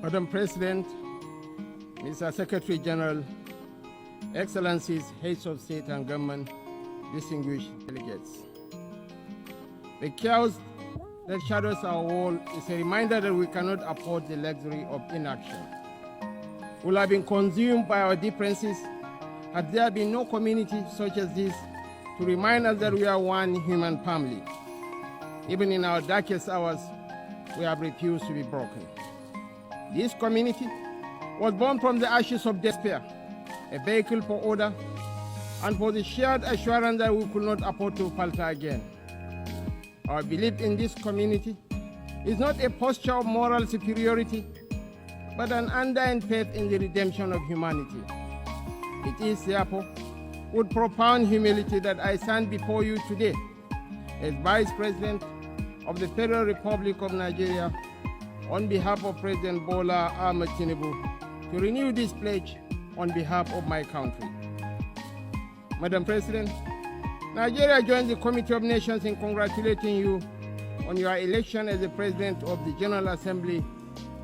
Madam President, Mr. Secretary General, Excellencies, Heads of State and Government, distinguished delegates. The chaos that shadows our world is a reminder that we cannot afford the luxury of inaction. We will have been consumed by our differences had there been no community such as this to remind us that we are one human family. Even in our darkest hours, we have refused to be broken. This community was born from the ashes of despair, a vehicle for order, and for the shared assurance that we could not afford to falter again. Our belief in this community is not a posture of moral superiority, but an undying faith in the redemption of humanity. It is therefore with profound humility that I stand before you today as Vice President of the Federal Republic of Nigeria on behalf of President Bola Ahmed Tinubu to renew this pledge on behalf of my country. Madam President, Nigeria joins the Committee of Nations in congratulating you on your election as the President of the General Assembly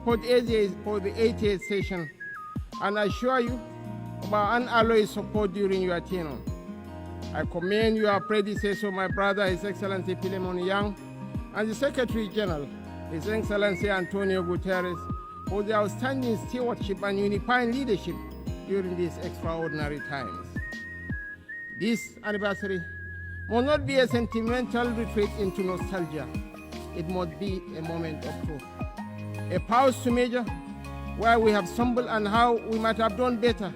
for the 80th session, and assure you of our unalloyed support during your tenure. I commend your predecessor, my brother, His Excellency Philemon Yang, and the Secretary General, His Excellency Antonio Guterres, for their outstanding stewardship and unifying leadership during these extraordinary times. This anniversary must not be a sentimental retreat into nostalgia. It must be a moment of truth, a pause to measure where we have stumbled and how we might have done better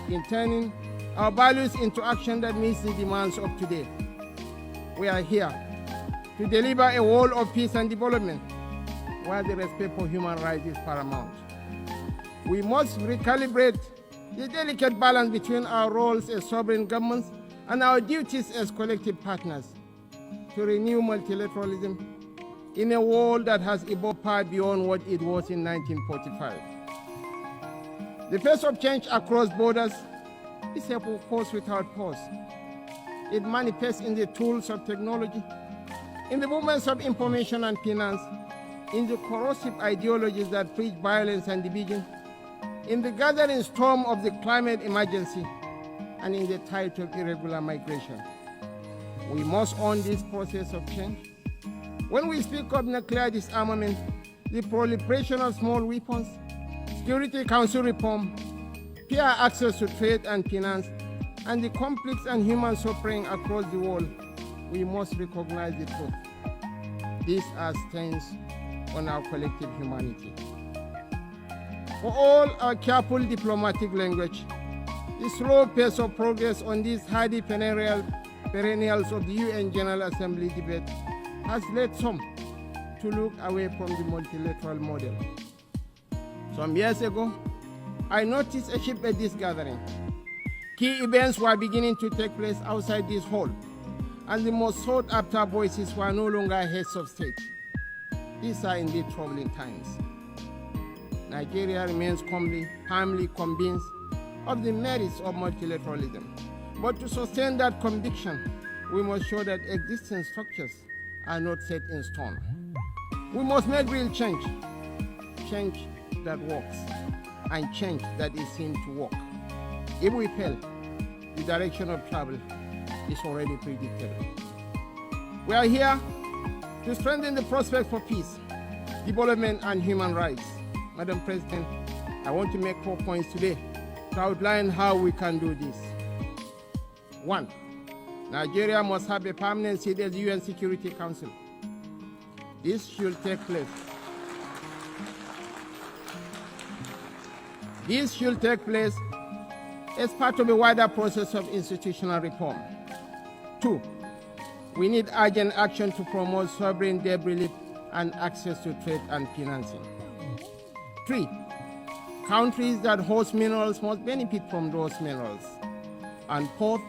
in turning our values into action that meets the demands of today. We are here to deliver a world of peace and development where the respect for human rights is paramount. We must recalibrate the delicate balance between our roles as sovereign governments and our duties as collective partners to renew multilateralism in a world that has evolved far beyond what it was in 1945. The pace of change across borders is a force without pause. It manifests in the tools of technology, in the movements of information and finance, in the corrosive ideologies that preach violence and division, in the gathering storm of the climate emergency, and in the tide of irregular migration. We must own this process of change. When we speak of nuclear disarmament, the proliferation of small weapons, Security Council reform, fair access to trade and finance, and the conflicts and human suffering across the world, we must recognize the truth. These are stains on our collective humanity. For all our careful diplomatic language, the slow pace of progress on these hardy perennials of the UN General Assembly debate has led some to look away from the multilateral model. Some years ago, I noticed a shift at this gathering. Key events were beginning to take place outside this hall, and the most sought-after voices were no longer heads of state. These are indeed troubling times. Nigeria remains firmly convinced of the merits of multilateralism. But to sustain that conviction, we must show that existing structures are not set in stone. We must make real change that works, and change that is seen to work. If we fail, the direction of travel is already predictable. We are here to strengthen the prospect for peace, development, and human rights. Madam President, I want to make 4 points today to outline how we can do this. 1. Nigeria must have a permanent seat at the UN Security Council. This should take place. As part of a wider process of institutional reform. 2. We need urgent action to promote sovereign debt relief and access to trade and financing. 3. Countries that host minerals must benefit from those minerals. And 4th,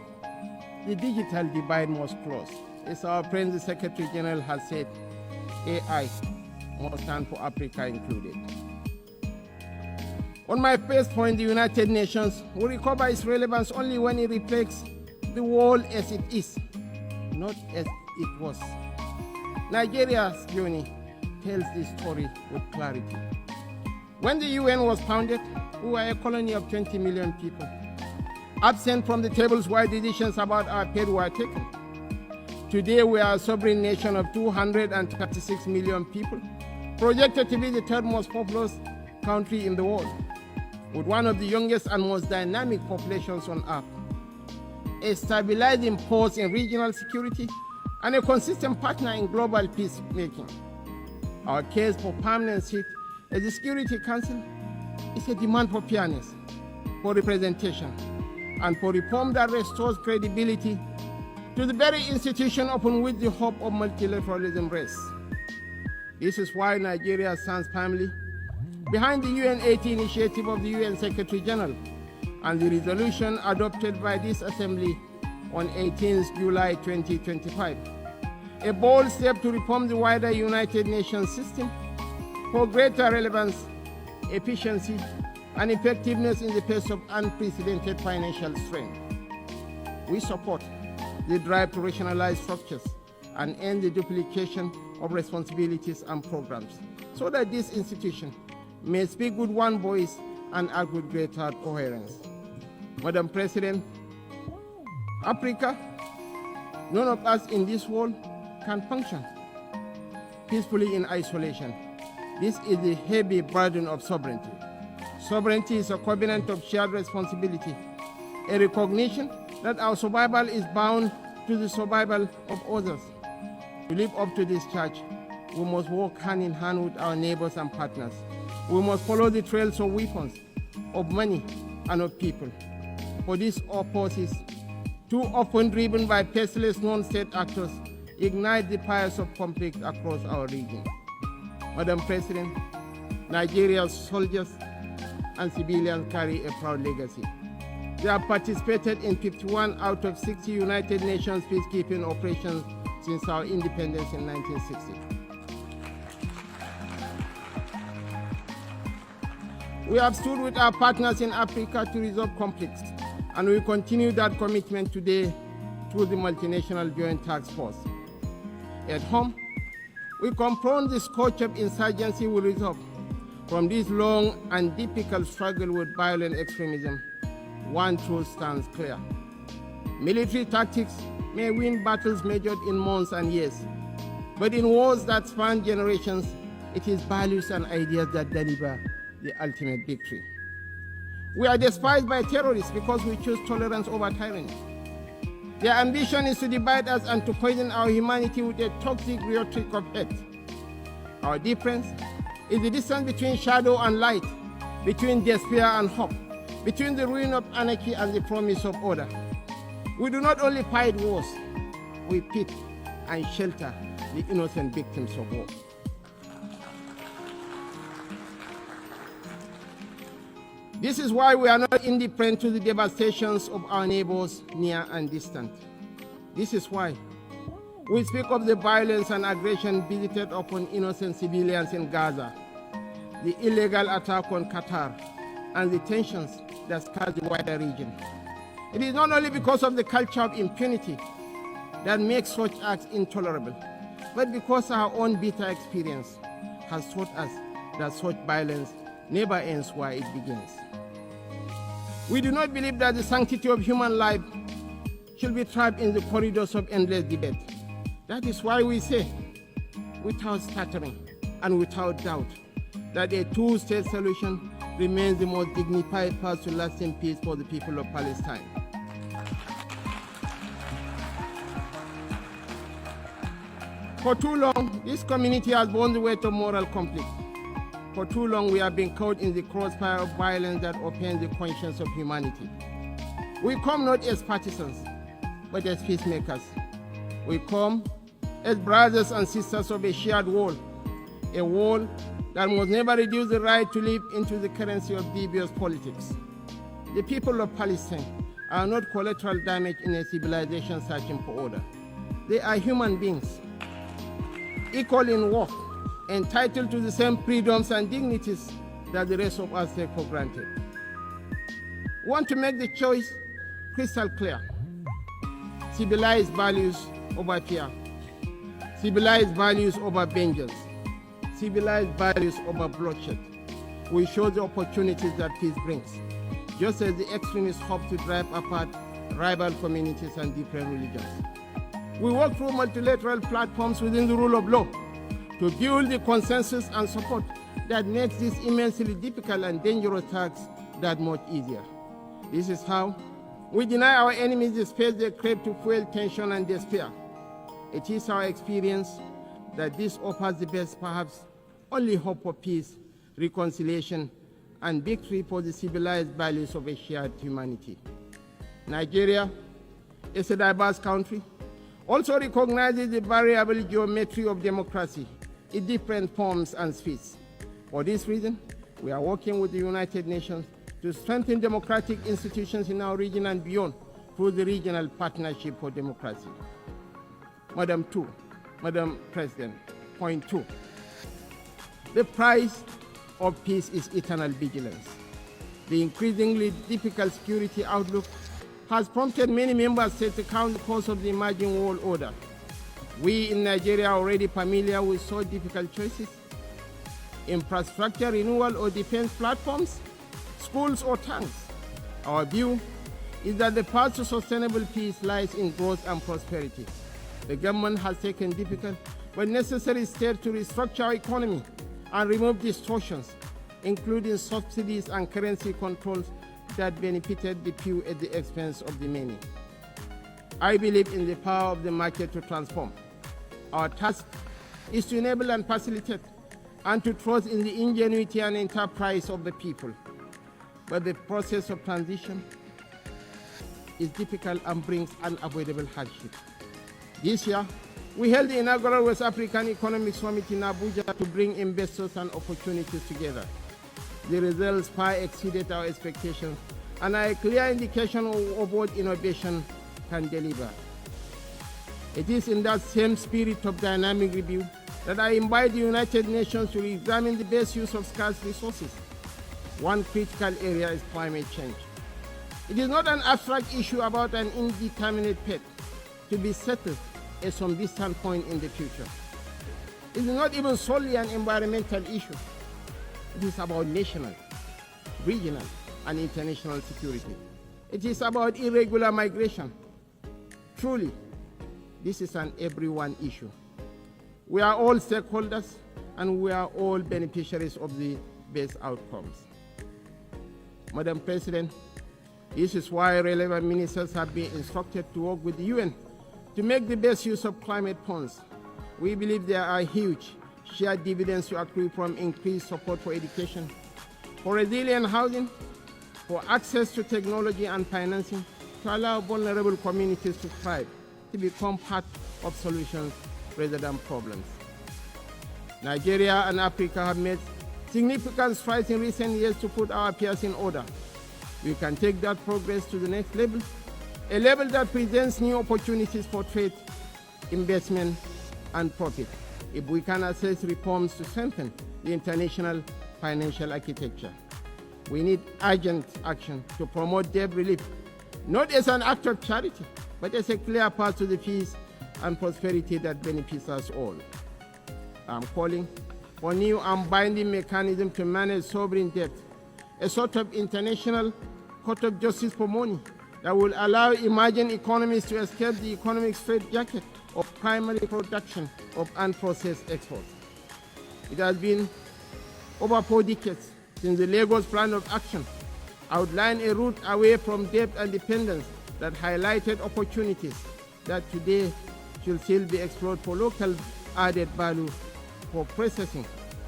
the digital divide must close. As our friend the Secretary General has said, AI must stand for Africa included. On my first point, the United Nations will recover its relevance only when it reflects the world as it is, not as it was. Nigeria's journey tells this story with clarity. When the UN was founded, we were a colony of 20 million people, absent from the tables where decisions about our fate were taken. Today, we are a sovereign nation of 236 million people, projected to be the third most populous country in the world, with one of the youngest and most dynamic populations on earth, a stabilizing force in regional security, and a consistent partner in global peacemaking. Our case for permanent seat at the Security Council is a demand for fairness, for representation, and for reform that restores credibility to the very institution upon which the hope of multilateralism rests. This is why Nigeria stands firmly behind the UN-80 initiative of the UN Secretary General and the resolution adopted by this Assembly on 18 July 2025, a bold step to reform the wider United Nations system for greater relevance, efficiency, and effectiveness in the face of unprecedented financial strain. We support the drive to rationalize structures and end the duplication of responsibilities and programs so that this institution may speak with one voice and act with greater coherence. Madam President, Africa, none of us in this world can function peacefully in isolation. This is the heavy burden of sovereignty. Sovereignty is a covenant of shared responsibility, a recognition that our survival is bound to the survival of others. To live up to this charge, we must work hand in hand with our neighbors and partners. We must follow the trails of weapons, of money, and of people. For these forces, too often driven by faceless non-state actors, ignite the fires of conflict across our region. Madam President, Nigeria's soldiers and civilians carry a proud legacy. They have participated in 51 out of 60 United Nations peacekeeping operations since our independence in 1960. We have stood with our partners in Africa to resolve conflicts, and we continue that commitment today through the Multinational Joint Task Force. At home, we confront the scourge of insurgency we resolve. From this long and difficult struggle with violent extremism, one truth stands clear. Military tactics may win battles measured in months and years, but in wars that span generations, it is values and ideas that deliver the ultimate victory. We are despised by terrorists because we choose tolerance over tyranny. Their ambition is to divide us and to poison our humanity with a toxic rhetoric of hate. Our difference is the distance between shadow and light, between despair and hope, between the ruin of anarchy and the promise of order. We do not only fight wars, we pit and shelter the innocent victims of war. This is why we are not indifferent to the devastations of our neighbors near and distant. This is why we speak of the violence and aggression visited upon innocent civilians in Gaza, the illegal attack on Qatar, and the tensions that scar the wider region. It is not only because of the culture of impunity that makes such acts intolerable, but because our own bitter experience has taught us that such violence never ends where it begins. We do not believe that the sanctity of human life should be trapped in the corridors of endless debate. That is why we say, without stuttering and without doubt, that a two-state solution remains the most dignified path to lasting peace for the people of Palestine. For too long, this community has borne the weight of moral conflict. For too long, we have been caught in the crossfire of violence that offends the conscience of humanity. We come not as partisans, but as peacemakers. We come as brothers and sisters of a shared wall, a wall that must never reduce the right to live into the currency of devious politics. The people of Palestine are not collateral damage in a civilization searching for order. They are human beings, equal in worth, entitled to the same freedoms and dignities that the rest of us take for granted. We want to make the choice crystal clear. Civilized values over fear. Civilized values over vengeance. Civilized values over bloodshed. we show the opportunities that peace brings, just as the extremists hope to drive apart rival communities and different religions. We work through multilateral platforms within the rule of law to build the consensus and support that makes this immensely difficult and dangerous task that much easier. This is how we deny our enemies the space they crave to fuel tension and despair. It is our experience that this offers the best, perhaps only hope for peace, reconciliation, and victory for the civilized values of a shared humanity. Nigeria is a diverse country, also recognizes the variable geometry of democracy in different forms and speeds. For this reason, we are working with the United Nations to strengthen democratic institutions in our region and beyond through the Regional Partnership for Democracy. Madam President, point 2. The price of peace is eternal vigilance. The increasingly difficult security outlook has prompted many member states to count the cost of the emerging world order. We in Nigeria are already familiar with so difficult choices: infrastructure renewal or defense platforms, schools or tanks. Our view is that the path to sustainable peace lies in growth and prosperity. The government has taken difficult but necessary steps to restructure our economy and remove distortions, including subsidies and currency controls that benefited the few at the expense of the many. I believe in the power of the market to transform. Our task is to enable and facilitate, and to trust in the ingenuity and enterprise of the people. But the process of transition is difficult and brings unavoidable hardship. This year, we held the inaugural West African Economic Summit in Abuja to bring investors and opportunities together. The results far exceeded our expectations and are a clear indication of what innovation can deliver. It is in that same spirit of dynamic review that I invite the United Nations to examine the best use of scarce resources. One critical area is climate change. It is not an abstract issue about an indeterminate fate to be settled at some distant point in the future. It is not even solely an environmental issue. It is about national, regional, and international security. It is about irregular migration. Truly, this is an everyone issue. We are all stakeholders, and we are all beneficiaries of the best outcomes. Madam President, this is why relevant ministers have been instructed to work with the UN to make the best use of climate funds. We believe there are huge shared dividends to accrue from increased support for education, for resilient housing, for access to technology and financing to allow vulnerable communities to thrive, to become part of solutions rather than problems. Nigeria and Africa have made significant strides in recent years to put our affairs in order. We can take that progress to the next level, a level that presents new opportunities for trade, investment, and profit, if we can assess reforms to strengthen the international financial architecture. We need urgent action to promote debt relief, not as an act of charity, but as a clear path to the peace and prosperity that benefits us all. I'm calling for new and binding mechanism to manage sovereign debt, a sort of international court of justice for money that will allow emerging economies to escape the economic straitjacket of primary production of unprocessed exports. It has been over 4 decades since the Lagos Plan of Action outlined a route away from debt and dependence that highlighted opportunities that today should still be explored for local added value for processing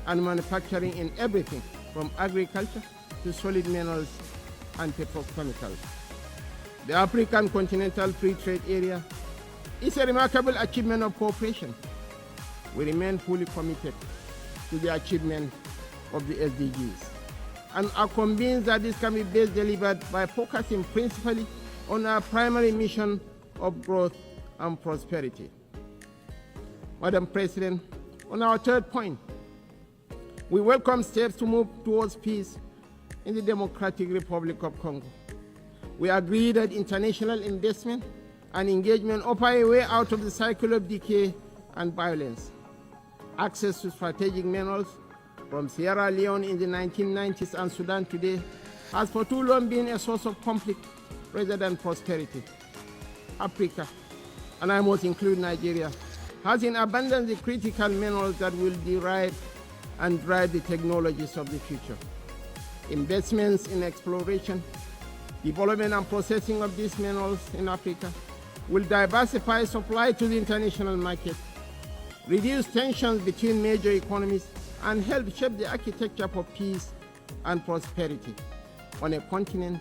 and manufacturing in everything from agriculture to solid minerals and petrochemicals. The African Continental Free Trade Area is a remarkable achievement of cooperation. We remain fully committed to the achievement of the SDGs and are convinced that this can be best delivered by focusing principally on our primary mission of growth and prosperity. Madam President, on our third point, we welcome steps to move towards peace in the Democratic Republic of Congo. We agree that international investment and engagement offer a way out of the cycle of decay and violence. Access to strategic minerals from Sierra Leone in the 1990s and Sudan today, has for too long been a source of conflict rather than prosperity. Africa, and I must include Nigeria, has in abundance the critical minerals that will derive and drive the technologies of the future. Investments in exploration, development and processing of these minerals in Africa will diversify supply to the international market, reduce tensions between major economies, and help shape the architecture for peace and prosperity on a continent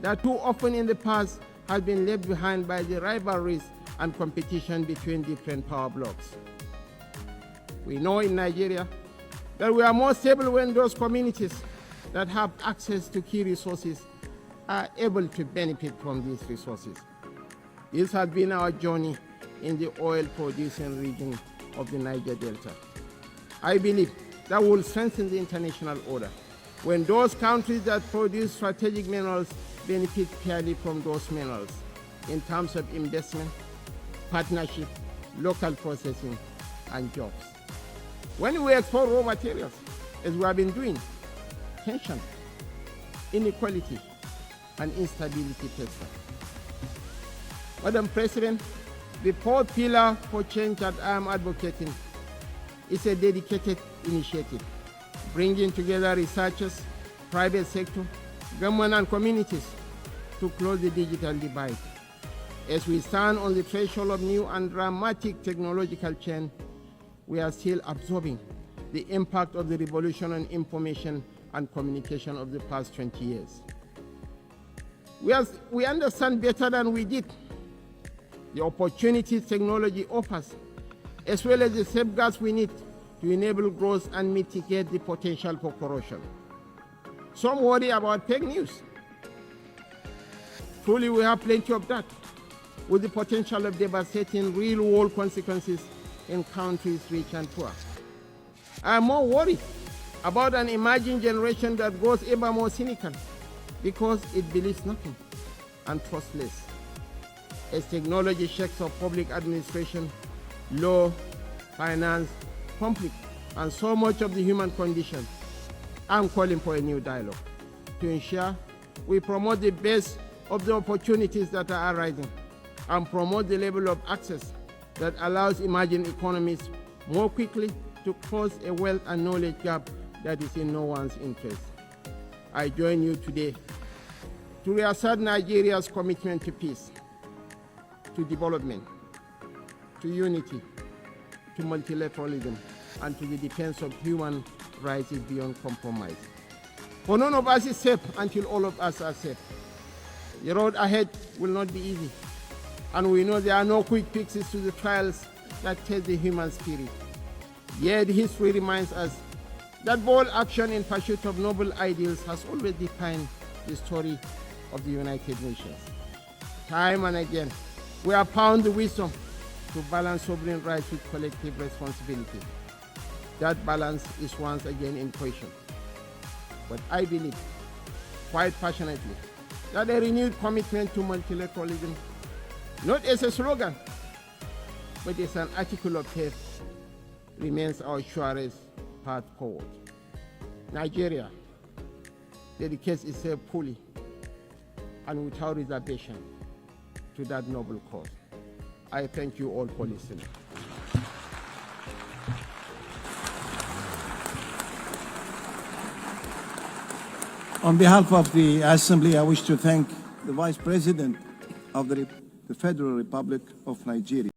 that too often in the past has been left behind by the rivalries and competition between different power blocks. We know in Nigeria that we are more stable when those communities that have access to key resources are able to benefit from these resources. This has been our journey in the oil-producing region of the Niger Delta. I believe that will strengthen the international order when those countries that produce strategic minerals benefit fairly from those minerals in terms of investment, partnership, local processing, and jobs. When we export raw materials, as we have been doing, tension, inequality, and instability fester. Madam President, the fourth pillar for change that I am advocating is a dedicated initiative, bringing together researchers, private sector, government, and communities to close the digital divide. As we stand on the threshold of new and dramatic technological change, we are still absorbing the impact of the revolution on information and communication of the past 20 years. We understand better than we did the opportunities technology offers, as well as the safeguards we need to enable growth and mitigate the potential for corruption. Some worry about fake news. Truly, we have plenty of that, with the potential of devastating real-world consequences in countries rich and poor. I am more worried about an emerging generation that grows ever more cynical because it believes nothing and trusts less. As technology shakes up public administration, law, finance, conflict, and so much of the human condition, I'm calling for a new dialogue to ensure we promote the best of the opportunities that are arising and promote the level of access that allows emerging economies more quickly to close a wealth and knowledge gap that is in no one's interest. I join you today to reassert Nigeria's commitment to peace, to development, to unity, to multilateralism, and to the defense of human rights is beyond compromise. For none of us is safe until all of us are safe. The road ahead will not be easy, and we know there are no quick fixes to the trials that test the human spirit. Yet history reminds us that bold action in pursuit of noble ideals has always defined the story of the United Nations. Time and again, we have found the wisdom to balance sovereign rights with collective responsibility. That balance is once again in question. But I believe, quite passionately, that a renewed commitment to multilateralism, not as a slogan, but as an article of faith, remains our surest path forward. Nigeria dedicates itself fully and without reservation to that noble cause. I thank you all for listening. On behalf of the Assembly, I wish to thank the Vice President of the Federal Republic of Nigeria.